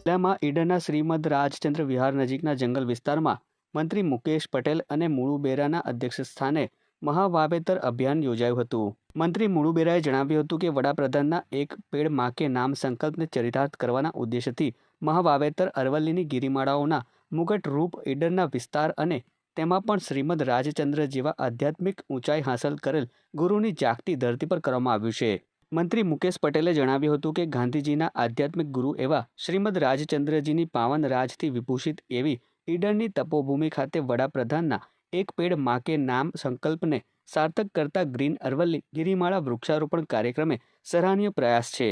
જિલ્લામાં ઈડરના શ્રીમદ રાજચંદ્ર વિહાર નજીકના જંગલ વિસ્તારમાં મંત્રી મુકેશ પટેલ અને મુળુબેરાના અધ્યક્ષસ્થાને મહાવાવેતર અભિયાન યોજાયું હતું. મંત્રી મુળુબેરાએ જણાવ્યું હતું કે વડાપ્રધાનના એક પેડ માં કે નામ સંકલ્પને ચરિતાર્થ કરવાના ઉદ્દેશથી મહાવાવેતર અરવલ્લીની ગિરિમાળાઓના મુગટ રૂપ ઈડરના વિસ્તાર અને તેમાં પણ શ્રીમદ રાજચંદ્ર જેવા આધ્યાત્મિક ઊંચાઈ હાંસલ કરેલ ગુરુની જાગતી ધરતી પર કરવામાં આવ્યું છે. મંત્રી મુકેશ પટેલે જણાવ્યું હતું કે ગાંધીજીના આધ્યાત્મિક ગુરુ એવા શ્રીમદ રાજચંદ્રજીની પાવન રાજથી વિભૂષિત એવી ઈડરની તપોભૂમિ ખાતે વડાપ્રધાનના એક પેડ માં કે નામ સંકલ્પને સાર્થક કરતા ગ્રીન અરવલ્લી ગિરિમાળા વૃક્ષારોપણ કાર્યક્રમે સરાહનીય પ્રયાસ છે.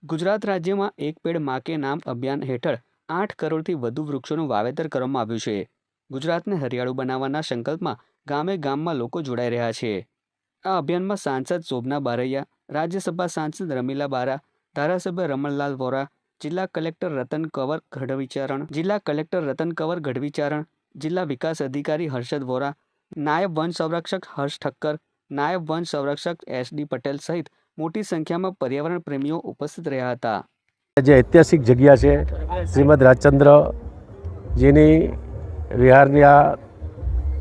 ગુજરાત રાજ્યમાં એક પેડ માં કે નામ અભિયાન હેઠળ 8 કરોડથી વધુ વૃક્ષોનું વાવેતર કરવામાં આવ્યું છે. ગુજરાતને હરિયાળું બનાવવાના સંકલ્પમાં ગામે ગામમાં લોકો જોડાઈ રહ્યા છે. આ અભિયાનમાં સાંસદ શોભના બારૈયા, રાજ્યસભા સાંસદ રમીલા બારા, ધારાસભ્ય રમણલાલ વોરા, જિલ્લા કલેક્ટર રતન કંવર ગઢવીચારણ, જિલ્લા વિકાસ અધિકારી હર્ષદ વોરા, નાયબ વન સંરક્ષક હર્ષ ઠક્કર, નાયબ વન સંરક્ષક SD પટેલ સહિત મોટી સંખ્યામાં પર્યાવરણ પ્રેમીઓ ઉપસ્થિત રહ્યા હતા. જે ઐતિહાસિક જગ્યા છે શ્રીમદ રાજચંદ્રજીની વિહારની આ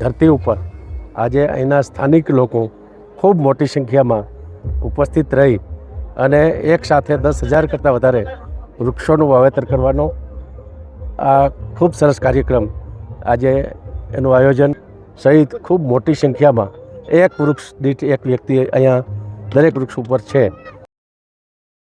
ધરતી ઉપર આજે અહીંના સ્થાનિક લોકો ખૂબ મોટી સંખ્યામાં ઉપસ્થિત રહી અને એક સાથે 10,000 કરતાં વધારે વૃક્ષોનું વાવેતર કરવાનો આ ખૂબ સરસ કાર્યક્રમ આજે એનું આયોજન સહિત ખૂબ મોટી સંખ્યામાં એક વૃક્ષ દીઠ એક વ્યક્તિ અહીંયા દરેક વૃક્ષ ઉપર છે